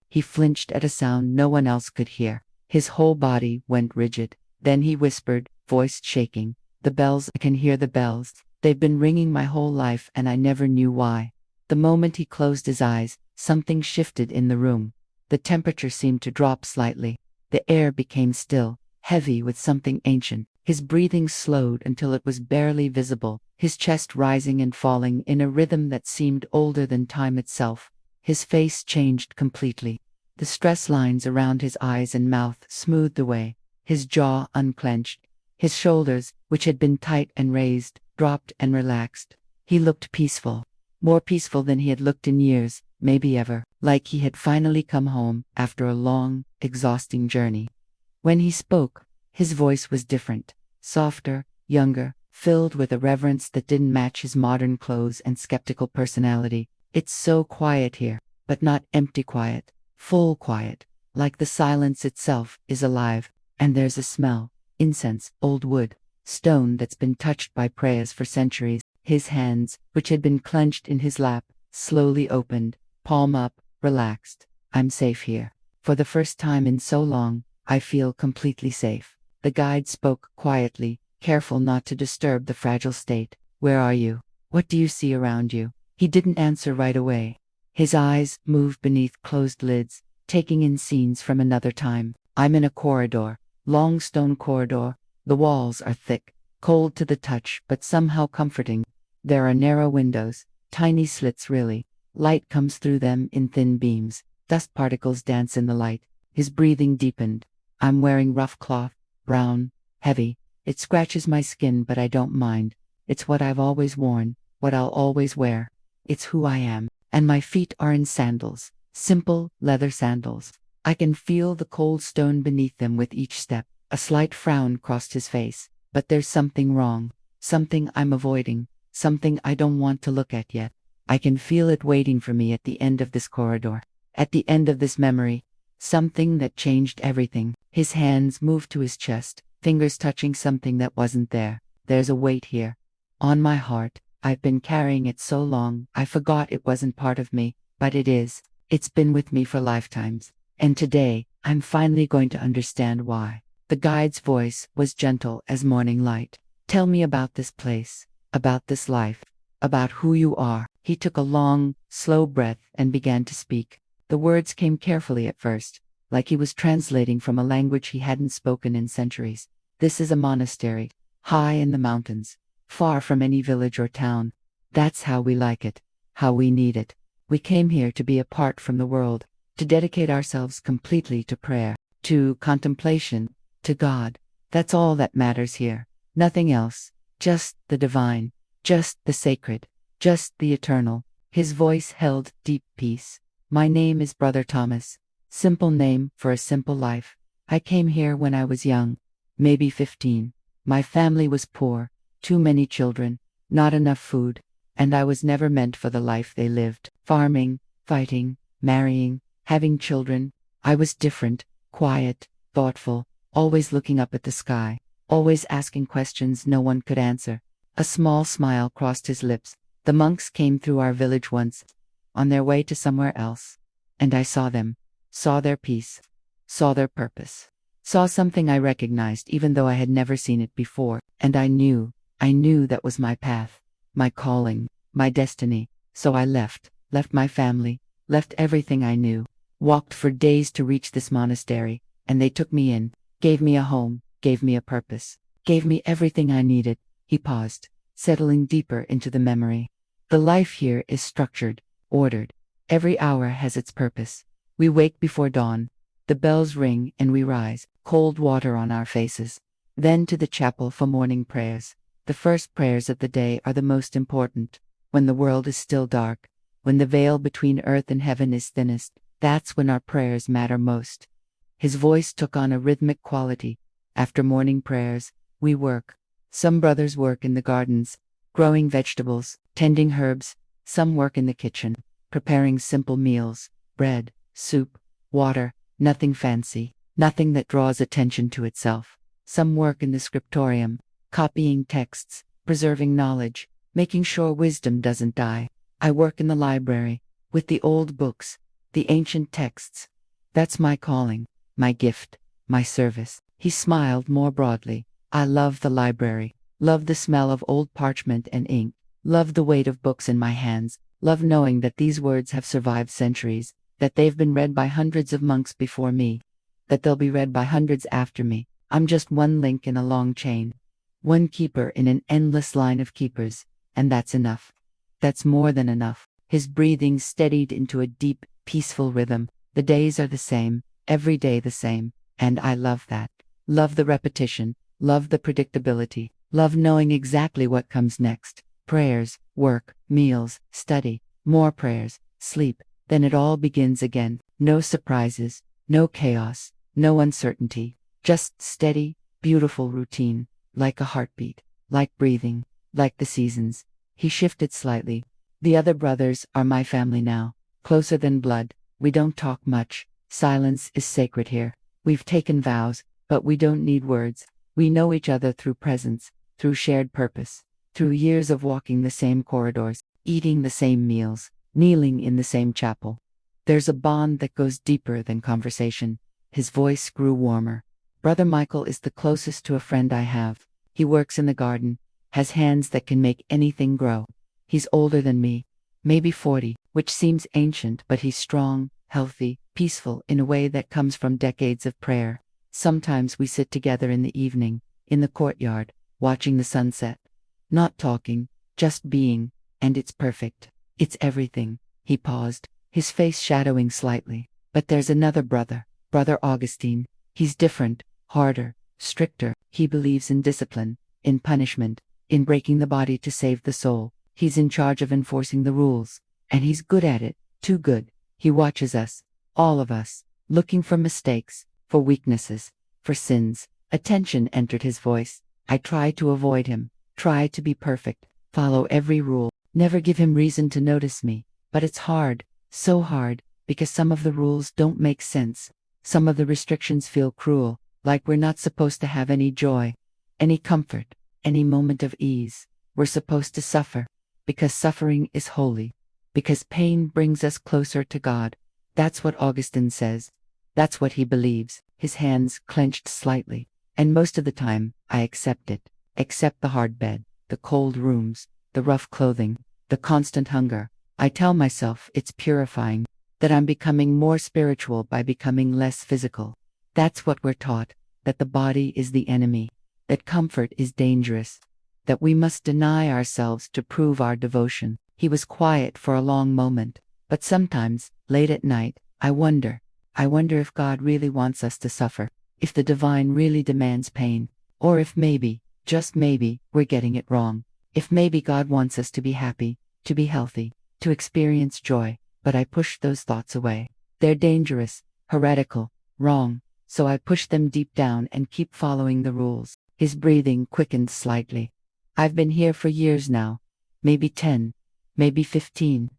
He flinched at a sound no one else could hear. His whole body went rigid. Then he whispered, voice shaking, "The bells, I can hear the bells. They've been ringing my whole life and I never knew why." The moment he closed his eyes, something shifted in the room. The temperature seemed to drop slightly. The air became still, heavy with something ancient. His breathing slowed until it was barely visible, his chest rising and falling in a rhythm that seemed older than time itself. His face changed completely. The stress lines around his eyes and mouth smoothed away. His jaw unclenched. His shoulders, which had been tight and raised, dropped and relaxed. He looked peaceful. More peaceful than he had looked in years, maybe ever, like he had finally come home after a long, exhausting journey. When he spoke, his voice was different, softer, younger, filled with a reverence that didn't match his modern clothes and skeptical personality. "It's so quiet here, but not empty quiet, full quiet, like the silence itself is alive, and there's a smell, incense, old wood, stone that's been touched by prayers for centuries." His hands, which had been clenched in his lap, slowly opened, palm up, relaxed. "I'm safe here. For the first time in so long, I feel completely safe." The guide spoke quietly, careful not to disturb the fragile state. "Where are you? What do you see around you?" He didn't answer right away. His eyes moved beneath closed lids, taking in scenes from another time. "I'm in a corridor, long stone corridor. The walls are thick, cold to the touch, but somehow comforting. There are narrow windows, tiny slits really. Light comes through them in thin beams. Dust particles dance in the light." His breathing deepened. "I'm wearing rough cloth, brown, heavy. It scratches my skin, but I don't mind. It's what I've always worn, what I'll always wear. It's who I am. And my feet are in sandals, simple leather sandals. I can feel the cold stone beneath them with each step." A slight frown crossed his face. "But there's something wrong, something I'm avoiding, something I don't want to look at yet. I can feel it waiting for me at the end of this corridor, at the end of this memory, something that changed everything." His hands moved to his chest, fingers touching something that wasn't there. "There's a weight here, on my heart. I've been carrying it so long, I forgot it wasn't part of me, but it is. It's been with me for lifetimes. And today, I'm finally going to understand why." The guide's voice was gentle as morning light. "Tell me about this place, about this life, about who you are." He took a long, slow breath and began to speak. The words came carefully at first, like he was translating from a language he hadn't spoken in centuries. "This is a monastery, high in the mountains, far from any village or town. That's how we like it, how we need it. We came here to be apart from the world, to dedicate ourselves completely to prayer, to contemplation, to God. That's all that matters here. Nothing else. Just the divine, just the sacred, just the eternal." His voice held deep peace. "My name is Brother Thomas. Simple name for a simple life. I came here when I was young, maybe 15. My family was poor, too many children, not enough food, and I was never meant for the life they lived. Farming, fighting, marrying, having children. I was different, quiet, thoughtful, always looking up at the sky, always asking questions no one could answer." A small smile crossed his lips. "The monks came through our village once, on their way to somewhere else. And I saw them, saw their peace, saw their purpose, saw something I recognized even though I had never seen it before. And I knew that was my path, my calling, my destiny. So I left my family, left everything I knew, walked for days to reach this monastery, and they took me in, gave me a home, gave me a purpose, gave me everything I needed." He paused, settling deeper into the memory. "The life here is structured, ordered. Every hour has its purpose. We wake before dawn. The bells ring and we rise, cold water on our faces. Then to the chapel for morning prayers. The first prayers of the day are the most important. When the world is still dark, when the veil between earth and heaven is thinnest, that's when our prayers matter most." His voice took on a rhythmic quality. "After morning prayers, we work. Some brothers work in the gardens, growing vegetables, tending herbs. Some work in the kitchen, preparing simple meals, bread, soup, water, nothing fancy, nothing that draws attention to itself. Some work in the scriptorium, copying texts, preserving knowledge, making sure wisdom doesn't die. I work in the library, with the old books, the ancient texts, That's my calling, my gift, my service. He smiled more broadly. I love the library, love the smell of old parchment and ink, love the weight of books in my hands, love knowing that these words have survived centuries, that they've been read by hundreds of monks before me, that they'll be read by hundreds after me. I'm just one link in a long chain, one keeper in an endless line of keepers, and that's enough. That's more than enough. His breathing steadied into a deep, peaceful rhythm. The days are the same, every day the same, and I love that. Love the repetition, love the predictability, love knowing exactly what comes next. Prayers, work, meals, study, more prayers, sleep, then it all begins again. No surprises, no chaos, no uncertainty, just steady, beautiful routine, like a heartbeat, like breathing, like the seasons. He shifted slightly. The other brothers are my family now, closer than blood. We don't talk much. Silence is sacred here. We've taken vows, but we don't need words. We know each other through presence, through shared purpose, through years of walking the same corridors, eating the same meals, kneeling in the same chapel. There's a bond that goes deeper than conversation. His voice grew warmer. Brother Michael is the closest to a friend I have. He works in the garden, has hands that can make anything grow. He's older than me, maybe 40, which seems ancient, but he's strong, healthy, peaceful in a way that comes from decades of prayer. Sometimes we sit together in the evening, in the courtyard, watching the sunset. Not talking, just being, and it's perfect. It's everything. He paused, his face shadowing slightly. But there's another brother, Brother Augustine. He's different, harder, stricter. He believes in discipline, in punishment, in breaking the body to save the soul. He's in charge of enforcing the rules, and he's good at it, too good. He watches us, all of us, looking for mistakes, for weaknesses, for sins. A tension entered his voice. I try to avoid him, try to be perfect, follow every rule, never give him reason to notice me. But it's hard, so hard, because some of the rules don't make sense. Some of the restrictions feel cruel, like we're not supposed to have any joy, any comfort, any moment of ease. We're supposed to suffer, because suffering is holy, because pain brings us closer to God. That's what Augustine says. That's what he believes. His hands clenched slightly. And most of the time, I accept it. Accept the hard bed, the cold rooms, the rough clothing, the constant hunger. I tell myself it's purifying, that I'm becoming more spiritual by becoming less physical. That's what we're taught, that the body is the enemy, that comfort is dangerous, that we must deny ourselves to prove our devotion. He was quiet for a long moment, but sometimes, late at night, I wonder if God really wants us to suffer, if the divine really demands pain, or if maybe, just maybe, we're getting it wrong. If maybe God wants us to be happy, to be healthy, to experience joy. But I push those thoughts away. They're dangerous, heretical, wrong, so I push them deep down and keep following the rules. His breathing quickened slightly. I've been here for years now, maybe 10, maybe 15.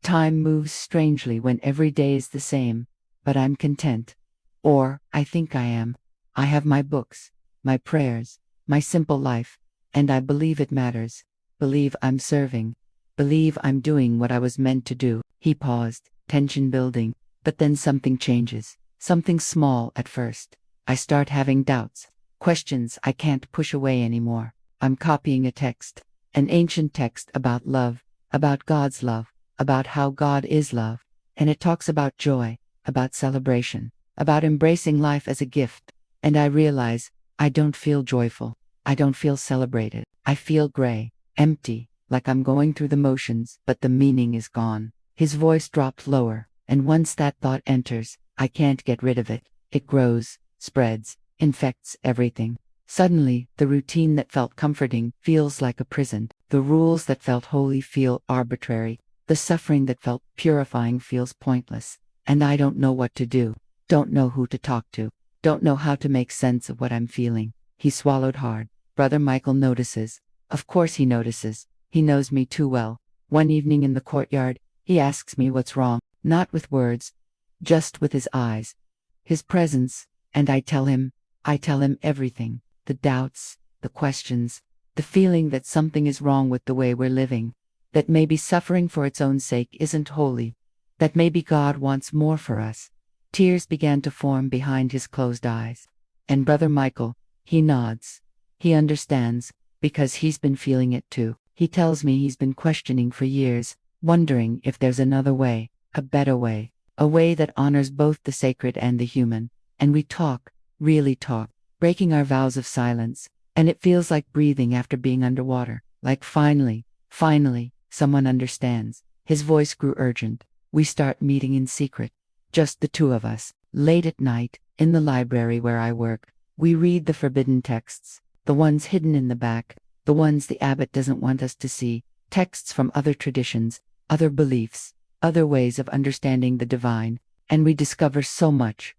Time moves strangely when every day is the same, but I'm content. Or, I think I am. I have my books, my prayers, my simple life, and I believe it matters. Believe I'm serving. Believe I'm doing what I was meant to do. He paused, tension building, but then something changes. Something small at first. I start having doubts, questions I can't push away anymore. I'm copying a text, an ancient text about love, about God's love, about how God is love. And it talks about joy, about celebration, about embracing life as a gift. And I realize, I don't feel joyful. I don't feel celebrated. I feel gray, empty, like I'm going through the motions, but the meaning is gone. His voice dropped lower, and once that thought enters, I can't get rid of it. It grows, spreads, infects everything. Suddenly, the routine that felt comforting feels like a prison. The rules that felt holy feel arbitrary. The suffering that felt purifying feels pointless. And I don't know what to do. Don't know who to talk to. Don't know how to make sense of what I'm feeling. He swallowed hard. Brother Michael notices. Of course he notices. He knows me too well. One evening in the courtyard, he asks me what's wrong. Not with words, just with his eyes. His presence, and I tell him everything. The doubts, the questions, the feeling that something is wrong with the way we're living, that maybe suffering for its own sake isn't holy, that maybe God wants more for us, Tears began to form behind his closed eyes. And Brother Michael, he nods. He understands, because he's been feeling it too. He tells me he's been questioning for years, wondering if there's another way, a better way, a way that honors both the sacred and the human. And we talk, really talk, breaking our vows of silence, and it feels like breathing after being underwater, like finally, someone understands. His voice grew urgent. We start meeting in secret, just the two of us, late at night, in the library where I work. We read the forbidden texts, the ones hidden in the back, the ones the abbot doesn't want us to see, texts from other traditions, other beliefs, other ways of understanding the divine, and we discover so much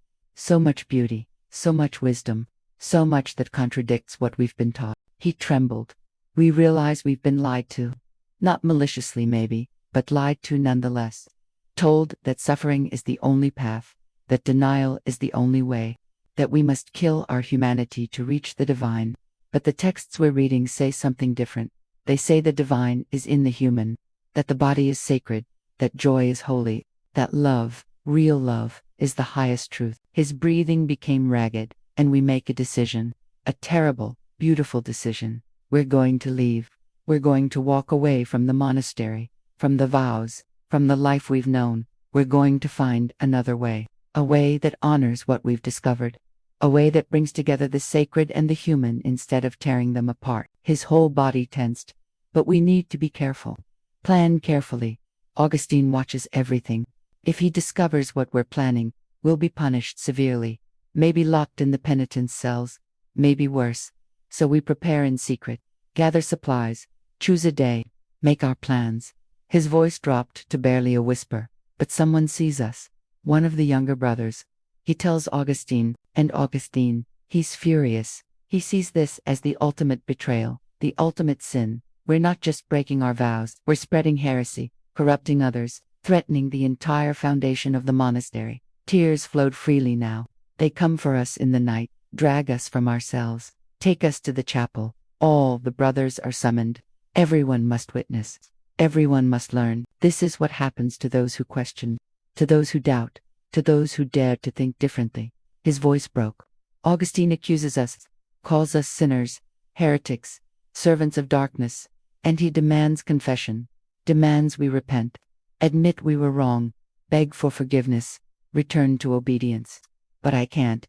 beauty, so much wisdom, so much that contradicts what we've been taught. He trembled. We realize we've been lied to. Not maliciously maybe, but lied to nonetheless. Told that suffering is the only path, that denial is the only way, that we must kill our humanity to reach the divine. But the texts we're reading say something different. They say the divine is in the human, that the body is sacred, that joy is holy, that love, real love, is the highest truth. His breathing became ragged, and we make a decision, a terrible, beautiful decision. We're going to leave. We're going to walk away from the monastery, from the vows, from the life we've known. We're going to find another way, a way that honors what we've discovered, a way that brings together the sacred and the human instead of tearing them apart. His whole body tensed. But we need to be careful. Plan carefully. Augustine watches everything. If he discovers what we're planning, we'll be punished severely, maybe locked in the penitence cells, maybe worse. So we prepare in secret, gather supplies, choose a day, make our plans. His voice dropped to barely a whisper, but someone sees us. One of the younger brothers. He tells Augustine, and Augustine, he's furious. He sees this as the ultimate betrayal, the ultimate sin. We're not just breaking our vows, we're spreading heresy, corrupting others, threatening the entire foundation of the monastery. Tears flowed freely now. They come for us in the night, drag us from our cells, take us to the chapel. All the brothers are summoned. Everyone must witness. Everyone must learn. This is what happens to those who question, to those who doubt, to those who dare to think differently. His voice broke. Augustine accuses us, calls us sinners, heretics, servants of darkness, and he demands confession, demands we repent, admit we were wrong, beg for forgiveness, return to obedience. But I can't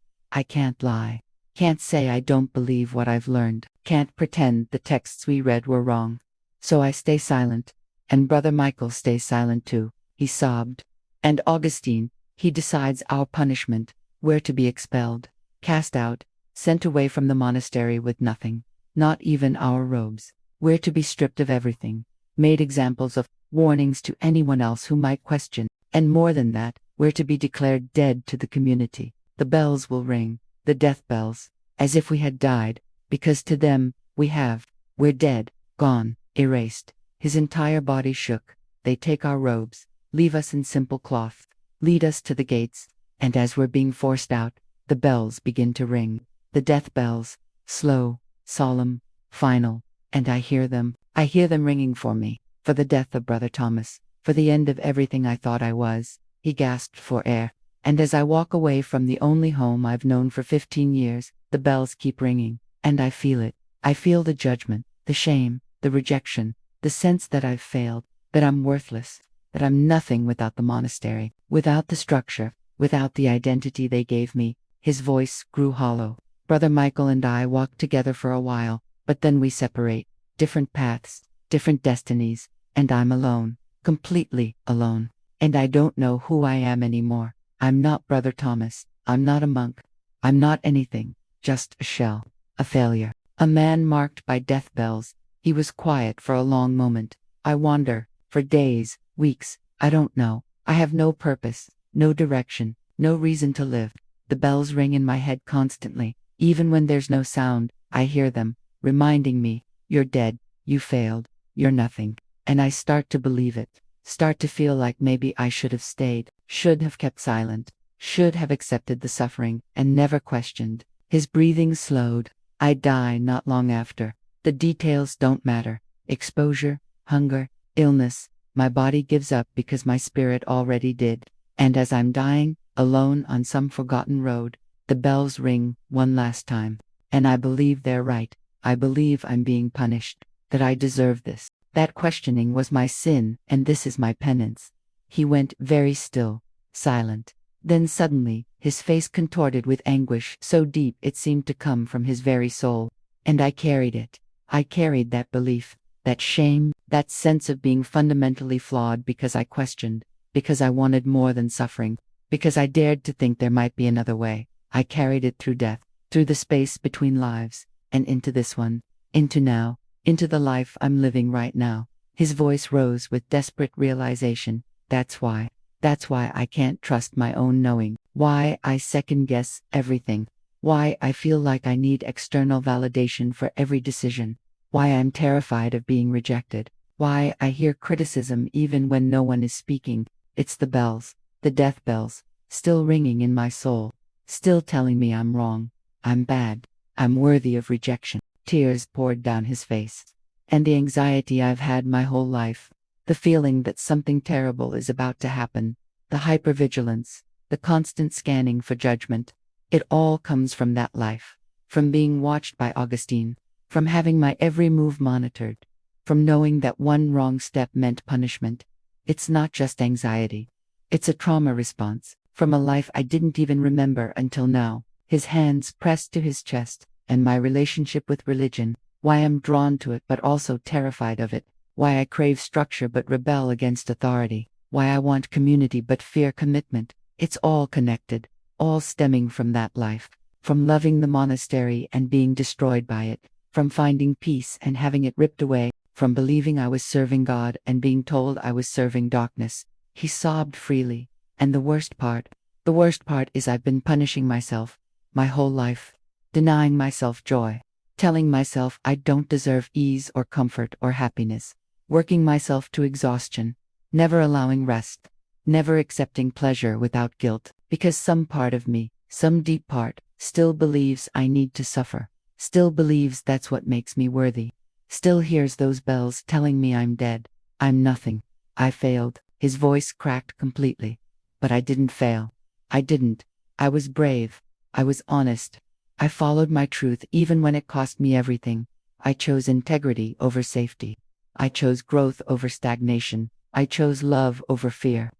lie. Can't say I don't believe what I've learned. Can't pretend the texts we read were wrong. So I stay silent, and Brother Michael stays silent too. He sobbed. And Augustine, he decides our punishment. We're to be expelled, cast out, sent away from the monastery with nothing, not even our robes. We're to be stripped of everything, made examples of, warnings to anyone else who might question, and more than that, we're to be declared dead to the community. The bells will ring, the death bells, as if we had died, because to them, we're dead, gone, erased. His entire body shook. They take our robes, leave us in simple cloth, lead us to the gates, and as we're being forced out, the bells begin to ring. The death bells, slow, solemn, final, and I hear them ringing for me, for the death of Brother Thomas, for the end of everything I thought I was. He gasped for air, and as I walk away from the only home I've known for 15 years, the bells keep ringing, and I feel it. I feel the judgment, the shame, the rejection, the sense that I've failed, that I'm worthless, that I'm nothing without the monastery, without the structure, without the identity they gave me. His voice grew hollow. Brother Michael and I walk together for a while, but then we separate. Different paths, different destinies, and I'm alone, completely alone. And I don't know who I am anymore. I'm not Brother Thomas. I'm not a monk. I'm not anything, just a shell, a failure, a man marked by death bells. He was quiet for a long moment. I wander, for days, weeks, I don't know. I have no purpose, no direction, no reason to live. The bells ring in my head constantly. Even when there's no sound, I hear them, reminding me, you're dead, you failed, you're nothing. And I start to believe it, start to feel like maybe I should have stayed, should have kept silent, should have accepted the suffering, and never questioned. His breathing slowed. I die not long after. The details don't matter. Exposure, hunger, illness. My body gives up because my spirit already did. And as I'm dying, alone on some forgotten road. The bells ring one last time. And I believe they're right. I believe I'm being punished, that I deserve this. That questioning was my sin, and this is my penance. He went very still, silent. Then suddenly, his face contorted with anguish so deep it seemed to come from his very soul. And I carried it. I carried that belief, that shame, that sense of being fundamentally flawed because I questioned, because I wanted more than suffering, because I dared to think there might be another way. I carried it through death, through the space between lives, and into this one, into now, into the life I'm living right now. His voice rose with desperate realization. That's why I can't trust my own knowing, why I second-guess everything, why I feel like I need external validation for every decision, why I'm terrified of being rejected, why I hear criticism even when no one is speaking. It's the bells, the death bells, still ringing in my soul, still telling me I'm wrong, I'm bad, I'm worthy of rejection. Tears poured down his face. And the anxiety I've had my whole life, the feeling that something terrible is about to happen, the hypervigilance, the constant scanning for judgment, it all comes from that life, from being watched by Augustine, from having my every move monitored, from knowing that one wrong step meant punishment. It's not just anxiety. It's a trauma response, from a life I didn't even remember until now. His hands pressed to his chest, and my relationship with religion, why I'm drawn to it but also terrified of it, why I crave structure but rebel against authority, why I want community but fear commitment. It's all connected, all stemming from that life, from loving the monastery and being destroyed by it, from finding peace and having it ripped away, from believing I was serving God and being told I was serving darkness. He sobbed freely. And the worst part is I've been punishing myself my whole life, denying myself joy, telling myself I don't deserve ease or comfort or happiness, working myself to exhaustion, never allowing rest, never accepting pleasure without guilt, because some part of me, some deep part, still believes I need to suffer, still believes that's what makes me worthy, still hears those bells telling me I'm dead, I'm nothing, I failed. His voice cracked completely. But I didn't fail. I didn't. I was brave. I was honest. I followed my truth even when it cost me everything. I chose integrity over safety. I chose growth over stagnation. I chose love over fear.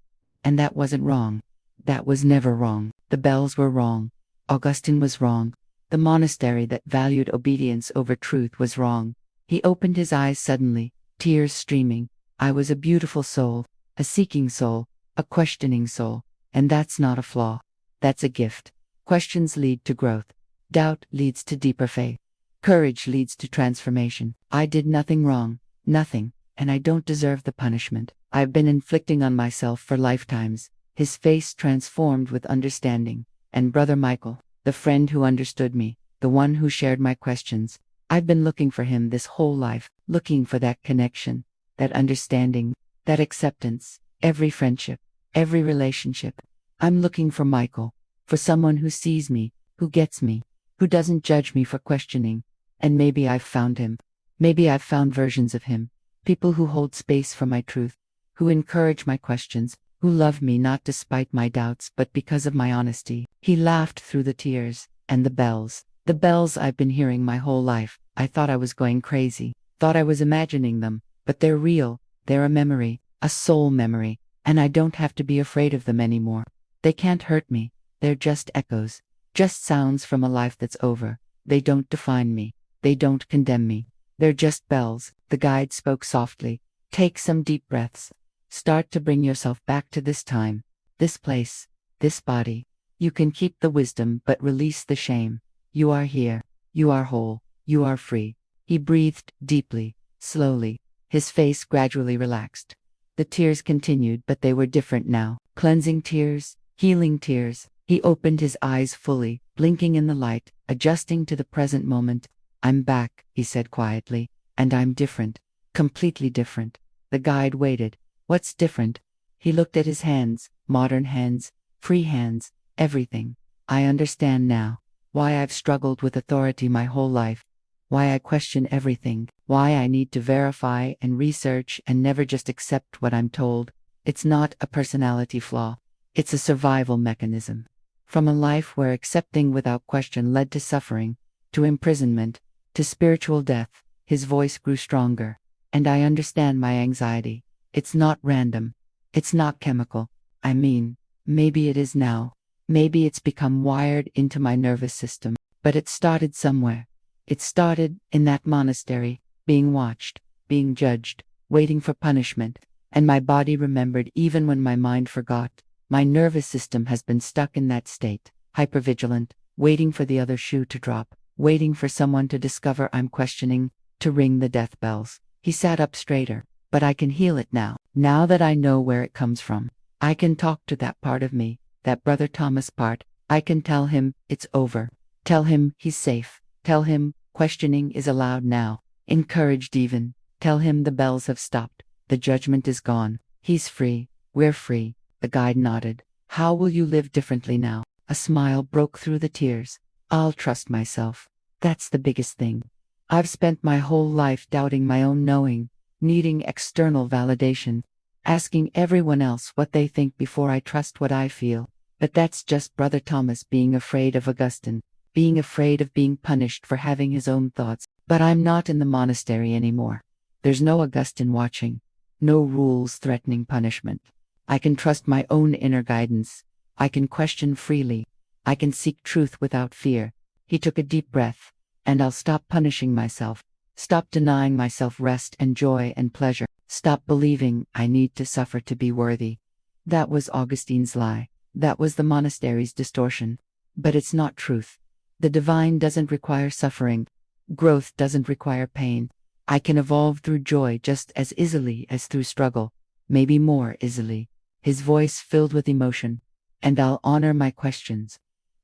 And that wasn't wrong. That was never wrong. The bells were wrong. Augustine was wrong. The monastery that valued obedience over truth was wrong. He opened his eyes suddenly, tears streaming. I was a beautiful soul, a seeking soul, a questioning soul, and that's not a flaw. That's a gift. Questions lead to growth. Doubt leads to deeper faith. Courage leads to transformation. I did nothing wrong, nothing, and I don't deserve the punishment I've been inflicting on myself for lifetimes. His face transformed with understanding. And Brother Michael, the friend who understood me, the one who shared my questions, I've been looking for him this whole life, looking for that connection, that understanding, that acceptance, every friendship, every relationship. I'm looking for Michael, for someone who sees me, who gets me, who doesn't judge me for questioning. And maybe I've found him. Maybe I've found versions of him, people who hold space for my truth, who encourage my questions, who love me not despite my doubts but because of my honesty. He laughed through the tears, and the bells I've been hearing my whole life. I thought I was going crazy, thought I was imagining them, but they're real. They're a memory, a soul memory, and I don't have to be afraid of them anymore. They can't hurt me. They're just echoes, just sounds from a life that's over. They don't define me. They don't condemn me. They're just bells. The guide spoke softly. Take some deep breaths. Start to bring yourself back to this time, this place, this body. You can keep the wisdom but release the shame. You are here. You are whole. You are free. He breathed deeply, slowly. His face gradually relaxed. The tears continued, but they were different now. Cleansing tears, healing tears. He opened his eyes fully, blinking in the light, adjusting to the present moment. I'm back, he said quietly, and I'm different, completely different. The guide waited. What's different? He looked at his hands, modern hands, free hands, everything. I understand now why I've struggled with authority my whole life. Why I question everything, why I need to verify and research and never just accept what I'm told. It's not a personality flaw. It's a survival mechanism. From a life where accepting without question led to suffering, to imprisonment, to spiritual death, his voice grew stronger. And I understand my anxiety. It's not random. It's not chemical. I mean, maybe it is now. Maybe it's become wired into my nervous system. But it started somewhere. It started in that monastery, being watched, being judged, waiting for punishment. And my body remembered even when my mind forgot. My nervous system has been stuck in that state, hypervigilant, waiting for the other shoe to drop, waiting for someone to discover I'm questioning, to ring the death bells. He sat up straighter. But I can heal it now. Now that I know where it comes from. I can talk to that part of me, that Brother Thomas part. I can tell him it's over. Tell him he's safe. Tell him questioning is allowed now. Encouraged even. Tell him the bells have stopped. The judgment is gone. He's free. We're free. The guide nodded. How will you live differently now? A smile broke through the tears. I'll trust myself. That's the biggest thing. I've spent my whole life doubting my own knowing, needing external validation, asking everyone else what they think before I trust what I feel. But that's just Brother Thomas being afraid of Augustine, being afraid of being punished for having his own thoughts. But I'm not in the monastery anymore. There's no Augustine watching, no rules threatening punishment. I can trust my own inner guidance. I can question freely. I can seek truth without fear. He took a deep breath. And I'll stop punishing myself. Stop denying myself rest and joy and pleasure. Stop believing I need to suffer to be worthy. That was Augustine's lie. That was the monastery's distortion. But it's not truth. The divine doesn't require suffering. Growth doesn't require pain. I can evolve through joy just as easily as through struggle. Maybe more easily. His voice filled with emotion. And I'll honor my questions,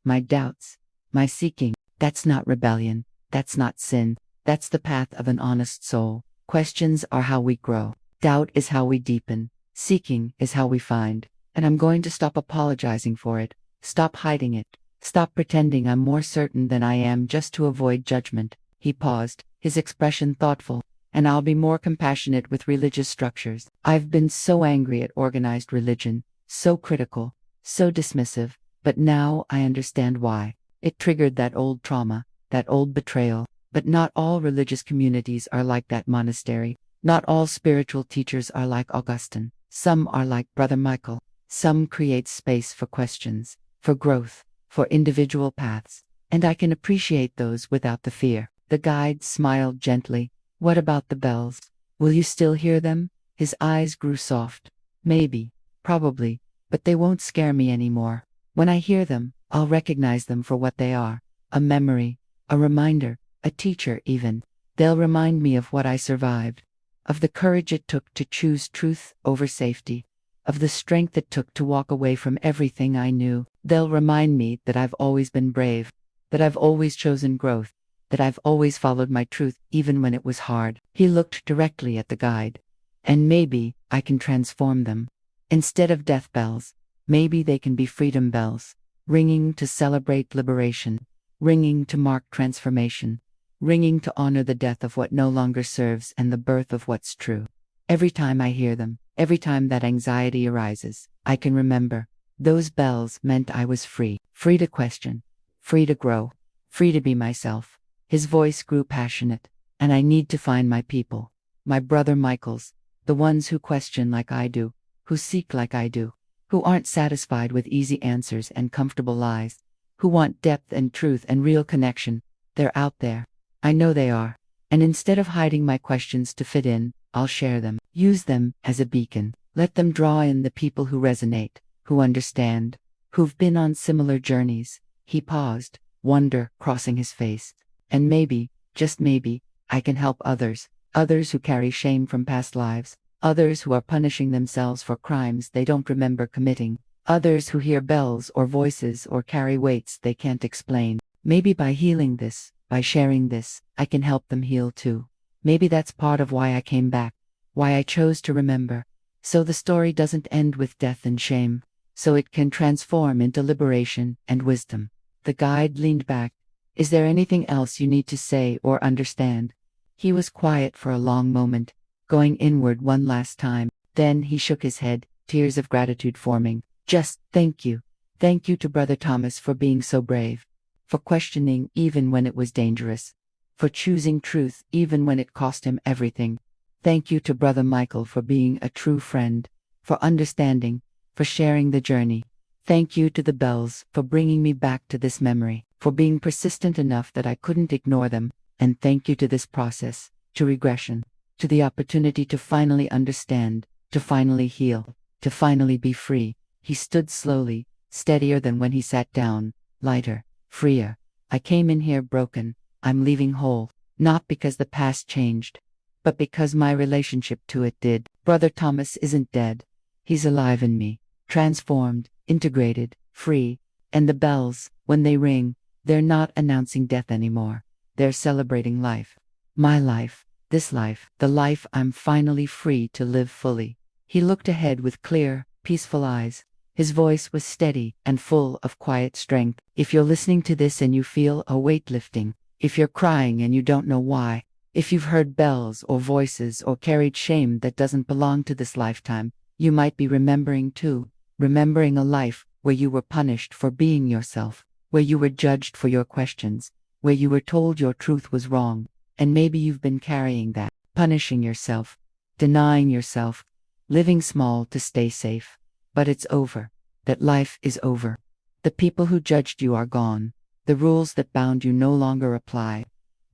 my doubts, my seeking. That's not rebellion. That's not sin. That's the path of an honest soul. Questions are how we grow. Doubt is how we deepen. Seeking is how we find. And I'm going to stop apologizing for it. Stop hiding it. Stop pretending I'm more certain than I am just to avoid judgment. He paused, his expression thoughtful. And I'll be more compassionate with religious structures. I've been so angry at organized religion, so critical, so dismissive, but now I understand why. It triggered that old trauma, that old betrayal. But not all religious communities are like that monastery. Not all spiritual teachers are like Augustine. Some are like Brother Michael. Some create space for questions, for growth, for individual paths. And I can appreciate those without the fear. The guide smiled gently. What about the bells? Will you still hear them? His eyes grew soft. Maybe, probably, but they won't scare me anymore. When I hear them, I'll recognize them for what they are. A memory, a reminder, a teacher even. They'll remind me of what I survived, of the courage it took to choose truth over safety, of the strength it took to walk away from everything I knew. They'll remind me that I've always been brave, that I've always chosen growth, that I've always followed my truth even when it was hard. He looked directly at the guide. And maybe I can transform them. Instead of death bells, maybe they can be freedom bells, ringing to celebrate liberation, ringing to mark transformation, ringing to honor the death of what no longer serves and the birth of what's true. Every time I hear them, every time that anxiety arises, I can remember. Those bells meant I was free, free to question, free to grow, free to be myself. His voice grew passionate, and I need to find my people, my brother Michaels, the ones who question like I do, who seek like I do, who aren't satisfied with easy answers and comfortable lies, who want depth and truth and real connection. They're out there. I know they are. And instead of hiding my questions to fit in, I'll share them, use them as a beacon. Let them draw in the people who resonate, who understand, who've been on similar journeys. He paused, wonder crossing his face. And maybe, just maybe, I can help others who carry shame from past lives, others who are punishing themselves for crimes they don't remember committing, others who hear bells or voices or carry weights they can't explain. Maybe by healing this, by sharing this, I can help them heal too. Maybe that's part of why I came back, why I chose to remember. So the story doesn't end with death and shame, so it can transform into liberation and wisdom. The guide leaned back. Is there anything else you need to say or understand? He was quiet for a long moment, going inward one last time. Then he shook his head, tears of gratitude forming. Just thank you. Thank you to Brother Thomas for being so brave, for questioning even when it was dangerous, for choosing truth even when it cost him everything. Thank you to Brother Michael for being a true friend, for understanding, for sharing the journey. Thank you to the bells for bringing me back to this memory, for being persistent enough that I couldn't ignore them. And thank you to this process, to regression, to the opportunity to finally understand, to finally heal, to finally be free. He stood slowly, steadier than when he sat down, lighter, freer. I came in here broken. I'm leaving whole, not because the past changed, but because my relationship to it did. Brother Thomas isn't dead. He's alive in me, transformed, integrated, free. And the bells, when they ring, they're not announcing death anymore. They're celebrating life. My life, this life, the life I'm finally free to live fully. He looked ahead with clear, peaceful eyes. His voice was steady and full of quiet strength. If you're listening to this and you feel a weight lifting, if you're crying and you don't know why, if you've heard bells or voices or carried shame that doesn't belong to this lifetime, you might be remembering too. Remembering a life where you were punished for being yourself, where you were judged for your questions, where you were told your truth was wrong. And maybe you've been carrying that, punishing yourself, denying yourself, living small to stay safe. But it's over. That life is over. The people who judged you are gone. The rules that bound you no longer apply.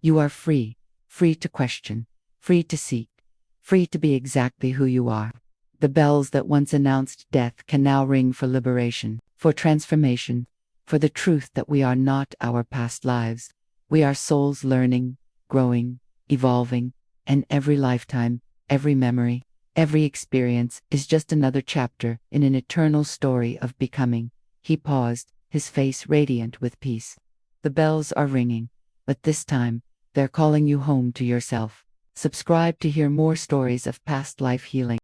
You are free, free to question, free to seek, free to be exactly who you are. The bells that once announced death can now ring for liberation, for transformation, for the truth that we are not our past lives. We are souls learning, growing, evolving, and every lifetime, every memory, every experience is just another chapter in an eternal story of becoming. He paused, his face radiant with peace. The bells are ringing, but this time, they're calling you home to yourself. Subscribe to hear more stories of past life healing.